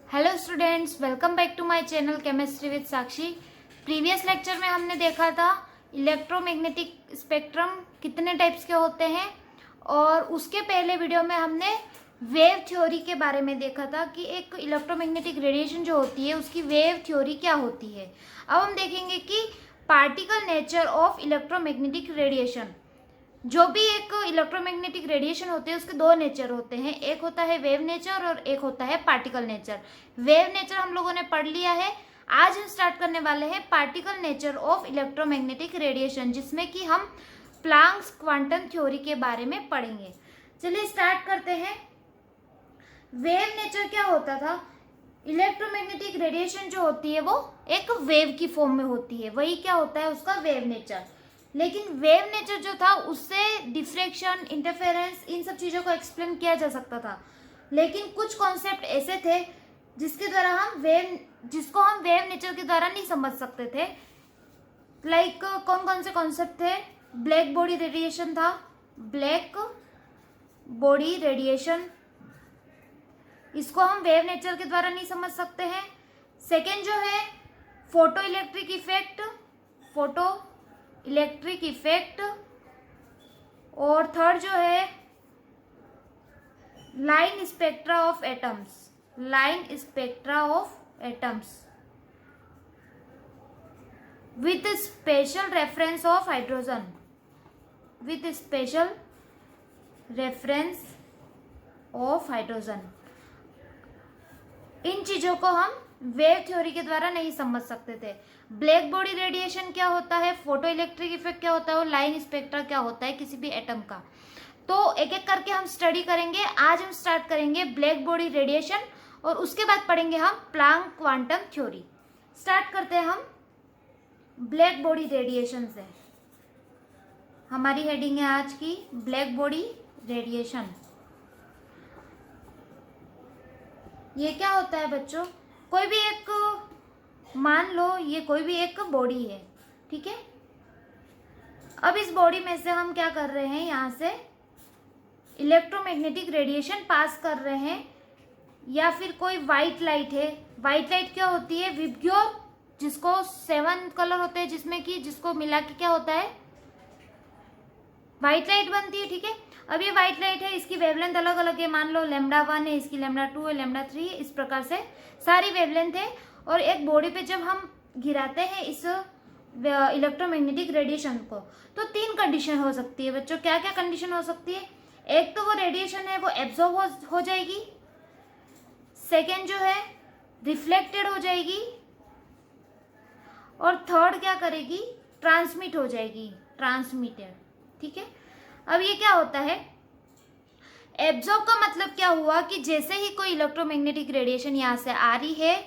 Hello students, welcome back to my channel chemistry with Sakshi. Previous lecture में हमने देखा था इलेक्ट्रोमैग्नेटिक स्पेक्ट्रम कितने टाइप्स के होते हैं, और उसके पहले वीडियो में हमने वेव थ्योरी के बारे में देखा था कि एक इलेक्ट्रोमैग्नेटिक रेडिएशन जो होती है उसकी वेव थ्योरी क्या होती है। अब हम देखेंगे कि particle nature of electromagnetic radiation. जो भी एक इलेक्ट्रोमैग्नेटिक रेडिएशन होते हैं उसके दो नेचर होते हैं, एक होता है वेव नेचर और एक होता है पार्टिकल नेचर। वेव नेचर हम लोगों ने पढ़ लिया है। आज हम स्टार्ट करने वाले हैं particle nature of electromagnetic radiation, जिसमें कि हम प्लांक्स क्वांटम थ्योरी के बारे में पढ़ेंगे। चलिए स्टार्ट करते हैं। वेव नेचर क्या होता था? इलेक्ट्रोमैग्नेटिक रेडिएशन जो होती है वो एक वेव की फॉर्म में होती है, वही क्या होता है उसका वेव नेचर। लेकिन वेव नेचर जो था उससे डिफ्रैक्शन, इंटरफेरेंस, इन सब चीजों को एक्सप्लेन किया जा सकता था। लेकिन कुछ कॉन्सेप्ट ऐसे थे जिसको हम वेव नेचर के द्वारा नहीं समझ सकते थे। लाइक कौन कौन से कॉन्सेप्ट थे? ब्लैक बॉडी रेडिएशन था, ब्लैक बॉडी रेडिएशन, इसको हम वेव नेचर के द्वारा नहीं समझ सकते हैं। सेकेंड जो है फोटो इलेक्ट्रिक इफेक्ट, और थर्ड जो है line spectra of atoms with special reference of hydrogen. इन चीजों को हम वेव थ्योरी के द्वारा नहीं समझ सकते थे। ब्लैक बॉडी रेडिएशन क्या होता है, फोटो इलेक्ट्रिक इफेक्ट क्या होता है और लाइन स्पेक्ट्रा क्या होता है किसी भी एटम का, तो एक एक करके हम स्टडी करेंगे। आज हम स्टार्ट करेंगे ब्लैक बॉडी रेडिएशन और उसके बाद पढ़ेंगे हम प्लांक क्वांटम थ्योरी। स्टार्ट करते हैं हम ब्लैक बॉडी रेडिएशन से। हमारी हेडिंग है आज की ब्लैक बॉडी रेडिएशन। ये क्या होता है बच्चों? कोई भी एक, मान लो ये कोई भी एक बॉडी है, ठीक है। अब इस बॉडी में से हम क्या कर रहे हैं, यहाँ से इलेक्ट्रोमैग्नेटिक रेडिएशन पास कर रहे हैं, या फिर कोई व्हाइट लाइट है। व्हाइट लाइट क्या होती है? विबग्योर, जिसको 7 कलर होते हैं, जिसको मिला के क्या होता है, व्हाइट लाइट बनती है, ठीक है। अब ये व्हाइट लाइट है, इसकी वेवलेंथ अलग अलग है, मान लो λ1 है, इसकी λ2 है, λ3 है, इस प्रकार से सारी वेवलेंथ है। और एक बॉडी पे जब हम गिराते हैं इस इलेक्ट्रोमैग्नेटिक रेडिएशन को, तो 3 कंडीशन हो सकती है बच्चों। क्या क्या कंडीशन हो सकती है? एक तो वो रेडिएशन है वो एब्जॉर्ब हो जाएगी, सेकेंड जो है रिफ्लेक्टेड हो जाएगी, और थर्ड क्या करेगी, ट्रांसमिट हो जाएगी, ट्रांसमिटेड, ठीक है। अब ये क्या होता है? एब्जॉर्ब का मतलब क्या हुआ कि जैसे ही कोई इलेक्ट्रोमैग्नेटिक रेडिएशन यहाँ से आ रही है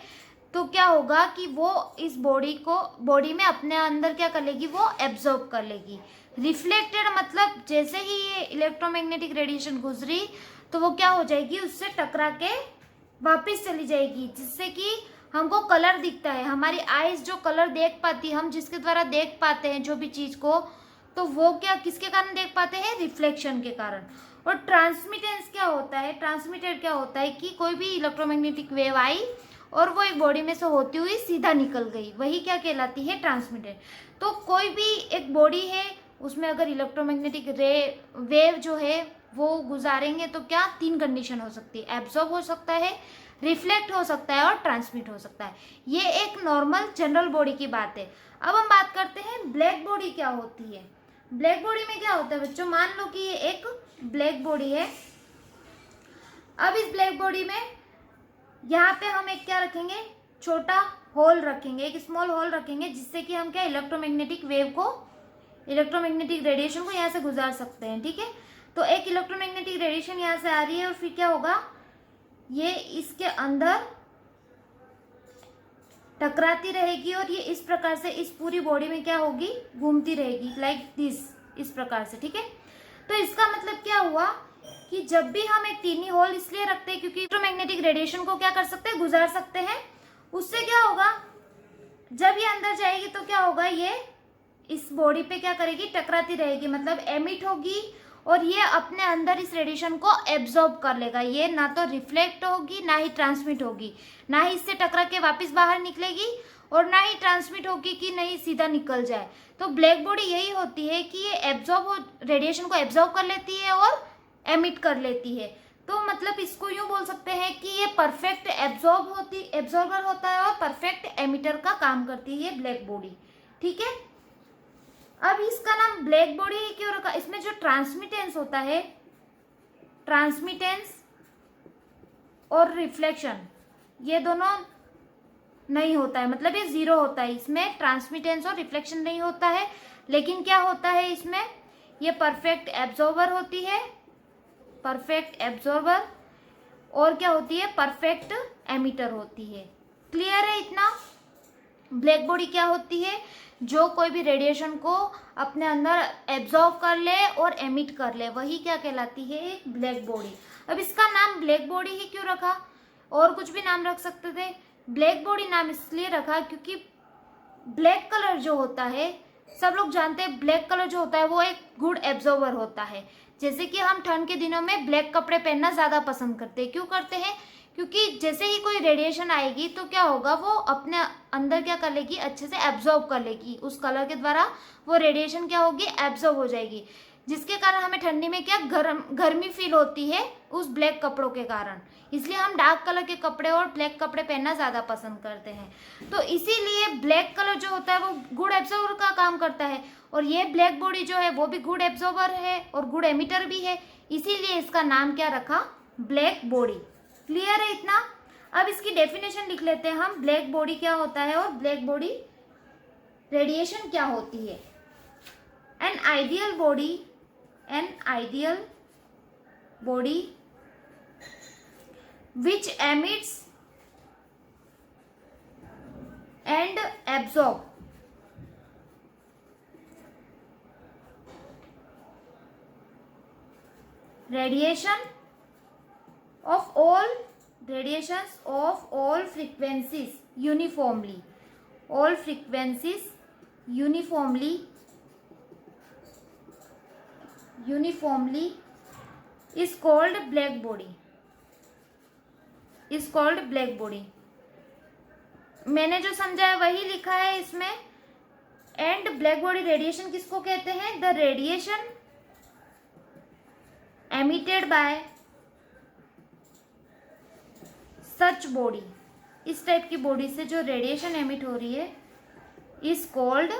तो क्या होगा कि वो इस बॉडी में अपने अंदर क्या कर लेगी, वो एब्जॉर्ब कर लेगी। रिफ्लेक्टेड मतलब जैसे ही ये इलेक्ट्रोमैग्नेटिक रेडिएशन गुजरी तो वो क्या हो जाएगी, उससे टकरा के वापस चली जाएगी, जिससे कि हमको कलर दिखता है। हमारी आईज जो कलर देख पाती है, हम जिसके द्वारा देख पाते हैं जो भी चीज को, तो वो क्या किसके कारण देख पाते हैं? रिफ्लेक्शन के कारण। और ट्रांसमिटेंस क्या होता है? ट्रांसमिटेड क्या होता है कि कोई भी इलेक्ट्रोमैग्नेटिक वेव आई और वो एक बॉडी में से होती हुई सीधा निकल गई, वही क्या कहलाती है? ट्रांसमिटेड। तो कोई भी एक बॉडी है, उसमें अगर इलेक्ट्रोमैग्नेटिक वेव जो है वो गुजारेंगे तो क्या 3 कंडीशन हो सकती है, एब्जॉर्ब हो सकता है, रिफ्लेक्ट हो सकता है और ट्रांसमिट हो सकता है। ये एक नॉर्मल जनरल बॉडी की बात है। अब हम बात करते हैं ब्लैक बॉडी क्या होती है। ब्लैक बॉडी में क्या होता है बच्चों? मान लो कि ये एक ब्लैक बॉडी है। अब इस ब्लैक बॉडी में यहाँ पे हम एक क्या रखेंगे, छोटा होल रखेंगे, एक स्मॉल होल रखेंगे, जिससे कि हम क्या इलेक्ट्रोमैग्नेटिक रेडिएशन को यहाँ से गुजार सकते हैं, ठीक है। तो एक इलेक्ट्रोमैग्नेटिक रेडिएशन यहाँ से आ रही है और फिर क्या होगा, ये इसके अंदर टकराती रहेगी और ये इस प्रकार से इस पूरी बॉडी में क्या होगी, घूमती रहेगी, लाइक दिस, इस प्रकार से, ठीक है। तो इसका मतलब क्या हुआ कि जब भी हम एक टीनी होल इसलिए रखते हैं क्योंकि इलेक्ट्रोमैग्नेटिक रेडिएशन को क्या कर सकते हैं, गुजार सकते हैं। उससे क्या होगा, जब ये अंदर जाएगी तो क्या होगा, ये इस बॉडी पे क्या करेगी, टकराती रहेगी, मतलब एमिट होगी और ये अपने अंदर इस रेडिएशन को एब्जॉर्ब कर लेगा। ये ना तो रिफ्लेक्ट होगी ना ही ट्रांसमिट होगी, ना ही इससे टकरा के वापस बाहर निकलेगी और ना ही ट्रांसमिट होगी कि नहीं सीधा निकल जाए। तो ब्लैक बॉडी यही होती है कि ये रेडिएशन को एब्जॉर्ब कर लेती है और एमिट कर लेती है। तो मतलब इसको यूं बोल सकते हैं कि ये परफेक्ट एब्जॉर्बर होता है और परफेक्ट एमिटर का काम करती है ब्लैक बॉडी। ठीक है, अब इसका नाम ब्लैक बॉडी ही क्यों रखा? इसमें जो ट्रांसमिटेंस होता है, ट्रांसमिटेंस और रिफ्लेक्शन, ये दोनों नहीं होता है, मतलब ये जीरो होता है। इसमें ट्रांसमिटेंस और रिफ्लेक्शन नहीं होता है, लेकिन क्या होता है इसमें, ये परफेक्ट एब्जॉर्बर होती है, परफेक्ट एब्जॉर्बर, और क्या होती है, परफेक्ट एमिटर होती है। क्लियर है इतना? ब्लैक बॉडी क्या होती है? जो कोई भी रेडिएशन को अपने अंदर एब्जॉर्ब कर ले और एमिट कर ले, वही क्या कहलाती है, एक ब्लैक बॉडी। अब इसका नाम ब्लैक बॉडी ही क्यों रखा? और कुछ भी नाम रख सकते थे। ब्लैक बॉडी नाम इसलिए रखा क्योंकि ब्लैक कलर जो होता है, सब लोग जानते हैं ब्लैक कलर जो होता है वो एक गुड एब्जॉर्बर होता है। जैसे कि हम ठंड के दिनों में ब्लैक कपड़े पहनना ज्यादा पसंद करते हैं। क्यों करते हैं? क्योंकि जैसे ही कोई रेडिएशन आएगी तो क्या होगा, वो अपने अंदर क्या कर लेगी, अच्छे से एब्जॉर्ब कर लेगी। उस कलर के द्वारा वो रेडिएशन क्या होगी, एब्जॉर्ब हो जाएगी, जिसके कारण हमें ठंडी में क्या गर्मी फील होती है उस ब्लैक कपड़ों के कारण। इसलिए हम डार्क कलर के कपड़े और ब्लैक कपड़े पहनना ज्यादा पसंद करते हैं। तो इसीलिए ब्लैक कलर जो होता है वो गुड एब्जॉर्बर का काम करता है, और ये ब्लैक बॉडी जो है वो भी गुड एब्जॉर्बर है और गुड एमिटर भी है। इसीलिए इसका नाम क्या रखा, ब्लैक बॉडी। क्लियर है इतना? अब इसकी डेफिनेशन लिख लेते हैं हम, ब्लैक बॉडी क्या होता है और ब्लैक बॉडी रेडिएशन क्या होती है। N ideal body which emits and absorb radiations of all frequencies uniformly, is called black body। मैंने जो समझा है वही लिखा है इसमें। एंड ब्लैक बॉडी रेडिएशन किसको कहते हैं? The radiation emitted by such body, इस टाइप की बॉडी से जो रेडिएशन एमिट हो रही है is called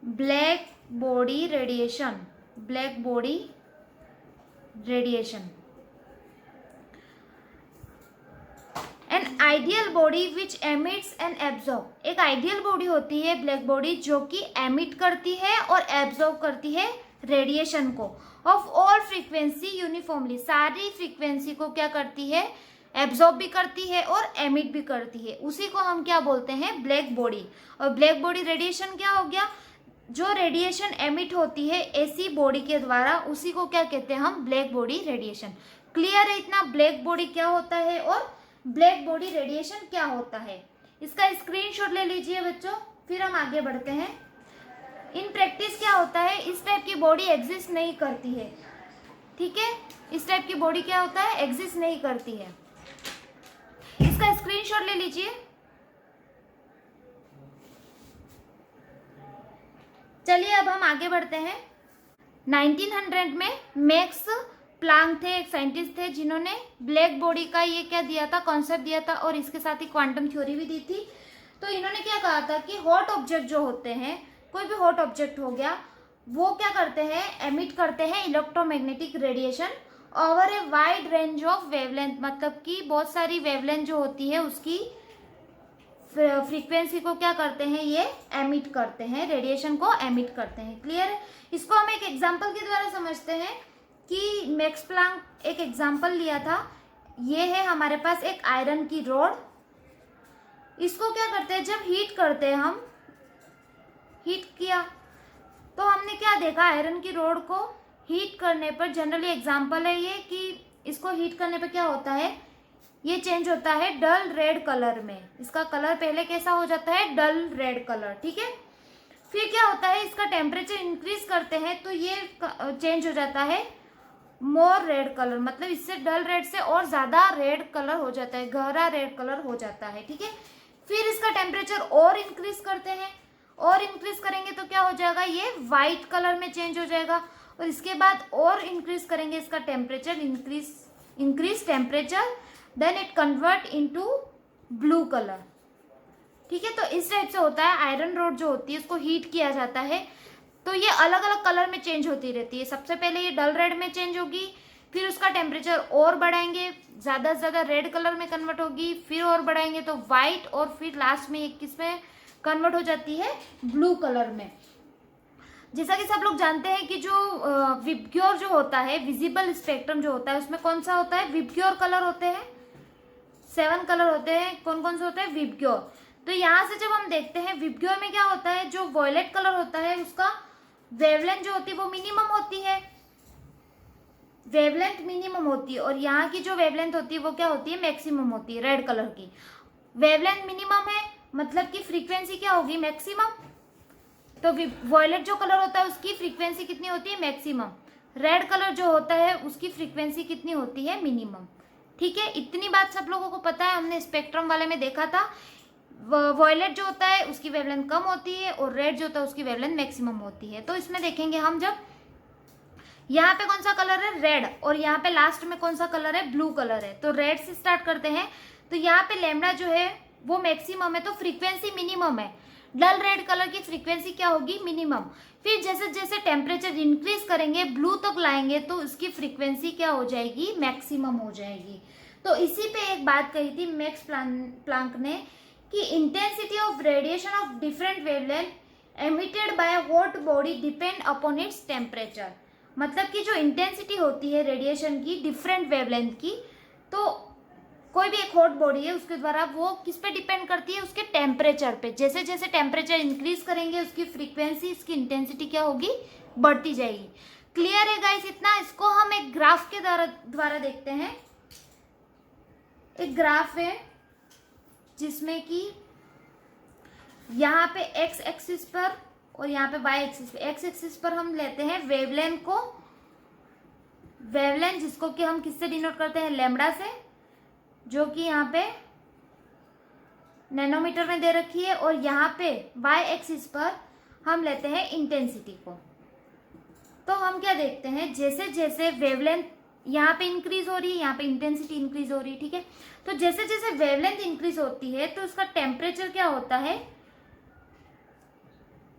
black body radiation. An ideal body which emits and absorb, एक आइडियल बॉडी होती है ब्लैक बॉडी जो कि एमिट करती है और एब्जॉर्ब करती है रेडिएशन को, ऑफ ऑल फ्रीक्वेंसी यूनिफॉर्मली, सारी फ्रीक्वेंसी को क्या करती है, एब्जॉर्ब भी करती है और एमिट भी करती है। उसी को हम क्या बोलते हैं, ब्लैक बॉडी। और ब्लैक बॉडी रेडिएशन क्या हो गया, जो रेडिएशन एमिट होती है ऐसी बॉडी के द्वारा, उसी को क्या कहते हैं हम, ब्लैक बॉडी रेडिएशन। क्लियर है इतना? ब्लैक बॉडी क्या होता है और ब्लैक बॉडी रेडिएशन क्या होता है। इसका स्क्रीनशॉट ले लीजिए बच्चों, फिर हम आगे बढ़ते हैं। इन प्रैक्टिस क्या होता है, इस टाइप की बॉडी एग्जिस्ट नहीं करती है। ठीक है, इस टाइप की बॉडी क्या होता है, एग्जिस्ट नहीं करती है। इसका स्क्रीनशॉट ले लीजिए। चलिए अब हम आगे बढ़ते हैं। 1900 में मैक्स प्लांक थे, एक साइंटिस्ट थे जिन्होंने ब्लैक बॉडी का ये क्या दिया था, कॉन्सेप्ट दिया था, और इसके साथ ही क्वांटम थ्योरी भी दी थी। तो इन्होंने क्या कहा था कि हॉट ऑब्जेक्ट जो होते हैं, कोई भी हॉट ऑब्जेक्ट हो गया, वो क्या करते हैं, एमिट करते हैं electromagnetic radiation over a wide range of wavelength, मतलब कि बहुत सारी वेवलेंथ जो होती है उसकी फ्रीक्वेंसी को क्या करते हैं, ये एमिट करते हैं, रेडिएशन को एमिट करते हैं। क्लियर है? इसको हम एक एग्जांपल के द्वारा समझते हैं कि मैक्स प्लांक एक एग्जांपल लिया था। ये है हमारे पास एक आयरन की रॉड। इसको क्या करते हैं, जब हीट करते हैं हम, हीट किया तो हमने क्या देखा, आयरन की रॉड को हीट करने पर, जनरली एग्जांपल है ये कि इसको हीट करने पर क्या होता है, ये चेंज होता है डल रेड कलर में। इसका कलर पहले कैसा हो जाता है, डल रेड कलर। ठीक है, फिर क्या होता है, इसका टेम्परेचर इंक्रीज करते हैं तो ये चेंज हो जाता है मोर रेड कलर, मतलब इससे डल रेड से और ज्यादा रेड कलर हो जाता है, गहरा रेड कलर हो जाता है, ठीक है। फिर इसका टेम्परेचर और इंक्रीज करते हैं, और इंक्रीज करेंगे तो क्या हो जाएगा, ये व्हाइट कलर में चेंज हो जाएगा। और इसके बाद और इंक्रीज करेंगे इसका temperature, increase temperature, then it convert into blue colour, ठीक है। तो इस टाइप से होता है। आयरन रोड जो होती है उसको हीट किया जाता है तो ये अलग अलग कलर में चेंज होती रहती है। सबसे पहले ये डल रेड में चेंज होगी, फिर उसका टेम्परेचर और बढ़ाएंगे, ज्यादा से ज्यादा रेड कलर में कन्वर्ट होगी, फिर और बढ़ाएंगे तो व्हाइट, और फिर लास्ट में एक किस में कन्वर्ट हो जाती है, ब्लू कलर में। जैसा कि सब लोग जानते हैं कि जो विबग्योर जो होता है, विजिबल स्पेक्ट्रम जो होता है, उसमें कौन सा होता है, विबग्योर कलर होते हैं, 7 कलर होते हैं। कौन कौन से होते हैं, विबग्योर। तो यहां से जब हम देखते हैं विबग्योर में क्या होता है, जो वॉयलेट कलर होता है उसका वेवलेंथ जो होती है वो मिनिमम होती है, वेवलेंथ मिनिमम होती है, और यहाँ की जो वेवलेंथ होती है वो क्या होती है, मैक्सिमम होती है। रेड कलर की वेवलेंथ मिनिमम है, मतलब कि फ्रीक्वेंसी क्या होगी, मैक्सिमम। तो वॉयलेट जो कलर होता है उसकी फ्रीक्वेंसी कितनी होती है, मैक्सिमम। रेड कलर जो होता है उसकी फ्रीक्वेंसी कितनी होती है, मिनिमम, ठीक है। इतनी बात सब लोगों को पता है, हमने स्पेक्ट्रम वाले में देखा था। वॉयलेट जो होता है उसकी वेवलेंथ कम होती है, और रेड जो होता है उसकी वेवलेंथ मैक्सिमम होती है। तो इसमें देखेंगे हम, जब यहाँ पे कौन सा कलर है, रेड, और यहाँ पे लास्ट में कौन सा कलर है, ब्लू कलर है। तो रेड से स्टार्ट करते हैं, तो यहाँ पे लैम्डा जो है वो मैक्सिमम है तो फ्रीक्वेंसी मिनिमम है। डल रेड कलर की फ्रीक्वेंसी क्या होगी, मिनिमम। फिर जैसे जैसे टेम्परेचर इंक्रीज करेंगे, ब्लू तक लाएंगे तो उसकी फ्रीक्वेंसी क्या हो जाएगी, मैक्सिमम हो जाएगी। तो इसी पे एक बात कही थी मैक्स प्लांक ने कि intensity of radiation of different wavelength emitted by hot body depend upon its temperature. मतलब कि जो इंटेंसिटी होती है रेडिएशन की डिफरेंट वेवलेंथ की, तो कोई भी एक हॉट बॉडी है उसके द्वारा वो किस पे डिपेंड करती है, उसके टेम्परेचर पे। जैसे जैसे टेम्परेचर इंक्रीज करेंगे उसकी फ्रीक्वेंसी, इसकी इंटेंसिटी क्या होगी, बढ़ती जाएगी। क्लियर है गाइस इतना। इसको हम एक ग्राफ के द्वारा देखते हैं। एक ग्राफ है जिसमें कि यहाँ पे एक्स एक्सिस पर और यहाँ पे वाई एक्सिस पे, एक्स एक्सिस पर हम लेते हैं वेवलेंथ को, वेवलेंथ जिसको कि हम किससे डिनोट करते हैं, लैम्डा से, जो कि यहाँ पे नैनोमीटर में दे रखी है। और यहाँ पे वाई एक्सिस पर हम लेते हैं इंटेंसिटी को। तो हम क्या देखते हैं, जैसे जैसे वेवलेंथ यहाँ पे इंक्रीज हो रही है, यहाँ पे इंटेंसिटी इंक्रीज हो रही है, ठीक है। तो जैसे जैसे वेवलेंथ इंक्रीज होती है तो उसका टेम्परेचर क्या होता है,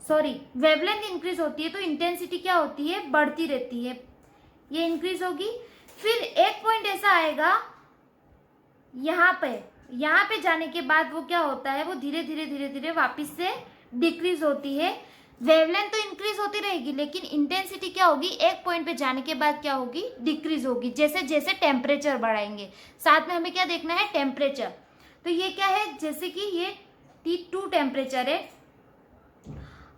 सॉरी, वेवलेंथ इंक्रीज होती है तो इंटेंसिटी क्या होती है, बढ़ती रहती है, ये इंक्रीज होगी। फिर एक पॉइंट ऐसा आएगा यहाँ पे जाने के बाद वो क्या होता है, वो धीरे धीरे धीरे धीरे वापिस से डिक्रीज होती है। वेवलेंथ तो इंक्रीज होती रहेगी लेकिन इंटेंसिटी क्या होगी, एक पॉइंट पे जाने के बाद क्या होगी, डिक्रीज होगी, जैसे जैसे टेम्परेचर बढ़ाएंगे। साथ में हमें क्या देखना है, टेम्परेचर। तो ये क्या है, जैसे कि ये T2 टेम्परेचर है।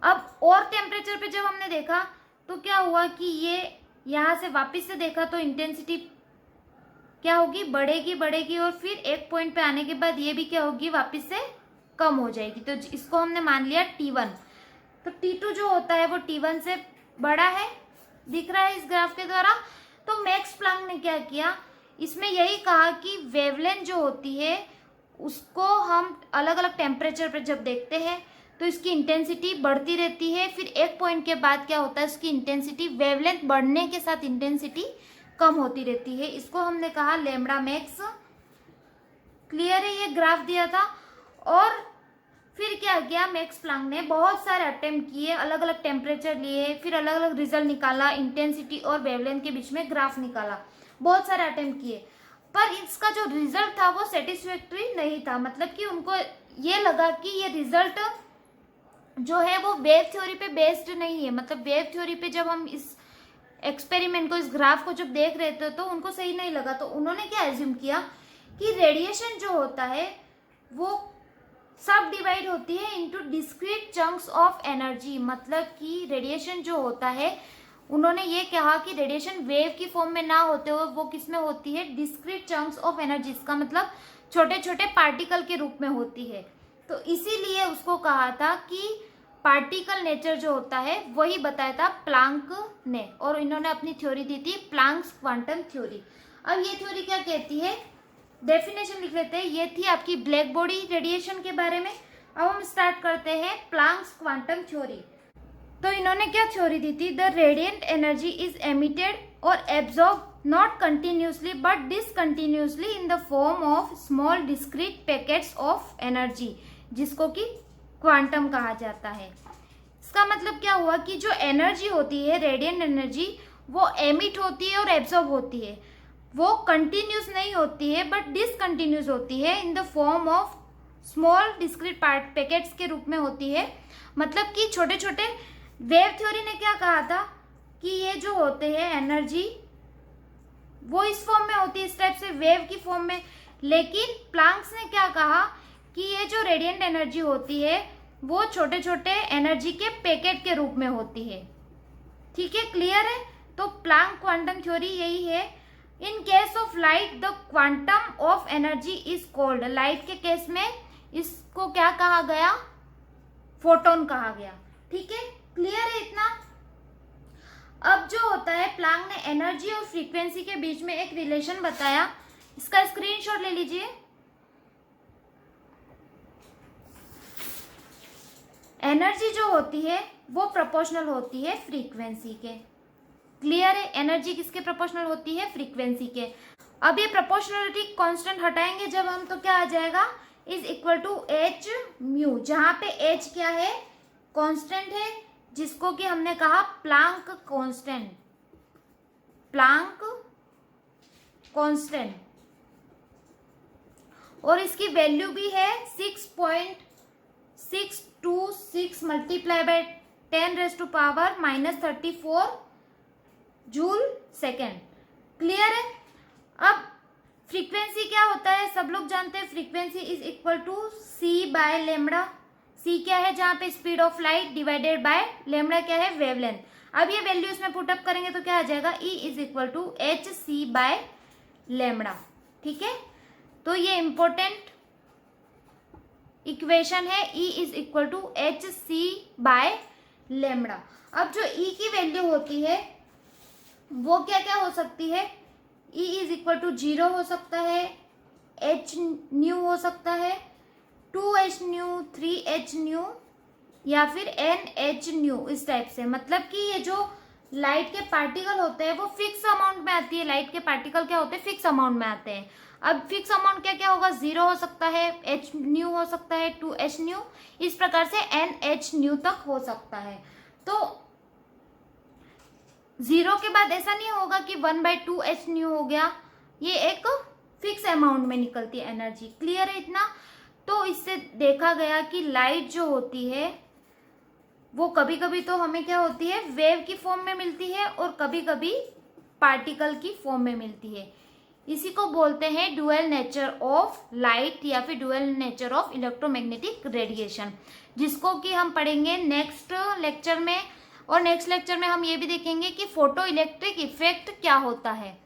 अब और टेम्परेचर पे जब हमने देखा तो क्या हुआ कि ये यहाँ से वापिस से देखा तो इंटेंसिटी क्या होगी, बढ़ेगी बढ़ेगी, और फिर एक पॉइंट पे आने के बाद ये भी क्या होगी, वापिस से कम हो जाएगी। तो इसको हमने मान लिया T1। तो T2 जो होता है वो T1 से बड़ा है, दिख रहा है इस ग्राफ के द्वारा। तो मैक्स प्लांक ने क्या किया, इसमें यही कहा कि वेवलेंथ जो होती है उसको हम अलग अलग टेम्परेचर पर जब देखते हैं तो इसकी इंटेंसिटी बढ़ती रहती है। फिर एक पॉइंट के बाद क्या होता है, इसकी इंटेंसिटी, वेवलेंथ बढ़ने के साथ इंटेंसिटी कम होती रहती है। इसको हमने कहा लैम्डा मैक्स। क्लियर है, ये ग्राफ दिया था। और फिर क्या किया, मैक्स प्लांक ने बहुत सारे अटेम्प्ट किए, अलग अलग टेम्परेचर लिए, फिर अलग अलग रिजल्ट निकाला, इंटेंसिटी और वेवलेंथ के बीच में ग्राफ निकाला, बहुत सारे अटेम्प्ट किए। पर इसका जो रिजल्ट था वो सेटिस्फैक्टरी नहीं था। मतलब कि उनको ये लगा कि ये रिजल्ट जो है वो वेव थ्योरी पे बेस्ड नहीं है। मतलब वेव थ्योरी पे जब हम इस एक्सपेरिमेंट को, इस ग्राफ को जब देख रहे थे तो उनको सही नहीं लगा। तो उन्होंने क्या एज्यूम किया कि रेडिएशन जो होता है वो सब डिवाइड होती है into discrete chunks of energy. मतलब कि रेडिएशन जो होता है, उन्होंने ये कहा कि रेडिएशन वेव की फॉर्म में ना होते हुए वो किस में होती है, डिस्क्रीट चंक्स ऑफ एनर्जी। इसका मतलब छोटे छोटे पार्टिकल के रूप में होती है। तो इसीलिए उसको कहा था कि पार्टिकल नेचर जो होता है वही बताया था प्लांक ने, और इन्होंने अपनी थ्योरी दी थी प्लांक्स क्वांटम थ्योरी। अब ये थ्योरी क्या कहती है, डेफिनेशन लिख लेते हैं। ये थी आपकी ब्लैक बॉडी रेडिएशन के बारे में। अब हम स्टार्ट करते हैं प्लांक्स क्वांटम थ्योरी। तो इन्होंने क्या थ्योरी दी थी, the radiant energy is emitted और absorb not continuously but discontinuously in the form of small discrete packets of energy, जिसको कि क्वांटम कहा जाता है। इसका मतलब क्या हुआ कि जो एनर्जी होती है रेडिएंट एनर्जी, वो एमिट होती है और एब्जॉर्ब होती है, वो कंटिन्यूस नहीं होती है बट डिसकंटिन्यूस होती है इन the form of small discrete packets के रूप में होती है। मतलब कि छोटे छोटे, वेव थ्योरी ने क्या कहा था कि ये जो होते हैं एनर्जी वो इस फॉर्म में होती है, इस टाइप से वेव की फॉर्म में। लेकिन प्लांक्स ने क्या कहा कि ये जो रेडिएंट एनर्जी होती है वो छोटे छोटे एनर्जी के पैकेट के रूप में होती है। ठीक है, क्लियर है। तो प्लांक क्वांटम थ्योरी यही है। In case of light the quantum of energy is called, light के केस में इसको क्या कहा गया, फोटोन कहा गया। ठीक है, क्लियर है इतना। अब जो होता है, प्लांक ने एनर्जी और फ्रीक्वेंसी के बीच में एक रिलेशन बताया, इसका स्क्रीनशॉट ले लीजिए। एनर्जी जो होती है वो प्रोपोर्शनल होती है फ्रीक्वेंसी के। क्लियर है, एनर्जी किसके प्रोपोर्शनल होती है, फ्रीक्वेंसी के। अब ये प्रोपोर्शनलिटी कांस्टेंट हटाएंगे जब हम, तो क्या आ जाएगा, is equal to H mu, जहां पे एच क्या है, कांस्टेंट है, जिसको कि हमने कहा प्लांक कांस्टेंट, प्लांक कांस्टेंट, और इसकी वैल्यू भी है 6.626 multiply by 10⁻⁻34 joule second. Clear है। अब फ्रीक्वेंसी क्या होता है, सब लोग जानते हैं, frequency is equal to C by lambda. सी क्या है, जहां पे speed of light divided by lambda क्या है, वेवलेंथ। अब ये वैल्यू इसमें पुट अप करेंगे तो क्या आ जाएगा, E is equal to H C by lambda. ठीक है, तो ये इंपॉर्टेंट इक्वेशन है, E is equal to H C by lambda. अब जो ई की वैल्यू होती है वो क्या क्या हो सकती है, ई इज इक्वल टू 0 हो सकता है, एच न्यू हो सकता है, 2h न्यू, 3h न्यू, या फिर NH न्यू, इस टाइप से। मतलब कि ये जो लाइट के पार्टिकल होते हैं वो फिक्स अमाउंट में आती है, लाइट के पार्टिकल क्या होते हैं, फिक्स अमाउंट में आते हैं। अब फिक्स अमाउंट क्या क्या होगा, 0 हो सकता है, h न्यू हो सकता है, 2h न्यू, इस प्रकार से NH न्यू तक हो सकता है। तो 0 के बाद ऐसा नहीं होगा कि 1/2h न्यू हो गया, ये एक फिक्स अमाउंट में निकलती है एनर्जी। क्लियर है इतना। तो इससे देखा गया कि लाइट जो होती है वो कभी कभी तो हमें क्या होती है, वेव की फॉर्म में मिलती है, और कभी कभी पार्टिकल की फॉर्म में मिलती है। इसी को बोलते हैं डुअल नेचर ऑफ लाइट, या फिर dual nature of electromagnetic radiation, जिसको कि हम पढ़ेंगे नेक्स्ट लेक्चर में। और नेक्स्ट लेक्चर में हम ये भी देखेंगे कि फोटो इलेक्ट्रिक इफेक्ट क्या होता है।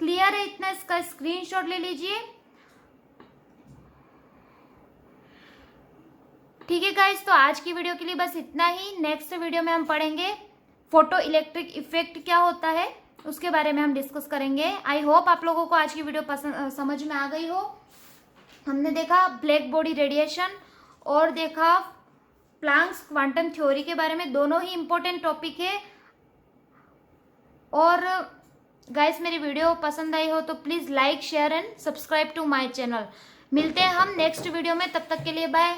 क्लियर है इतना, इसका स्क्रीनशॉट ले लीजिए। ठीक है गाइस, तो आज की वीडियो के लिए बस इतना ही। नेक्स्ट वीडियो में हम पढ़ेंगे फोटो इलेक्ट्रिक इफेक्ट क्या होता है, उसके बारे में हम डिस्कस करेंगे। आई होप आप लोगों को आज की वीडियो पसंद समझ में आ गई हो। हमने देखा ब्लैक बॉडी रेडिएशन और देखा प्लांक्स क्वांटम थ्योरी के बारे में, दोनों ही इंपॉर्टेंट टॉपिक है। और गाइस मेरी वीडियो पसंद आई हो तो please like, share and subscribe to my channel. मिलते हैं हम नेक्स्ट वीडियो में, तब तक के लिए बाय।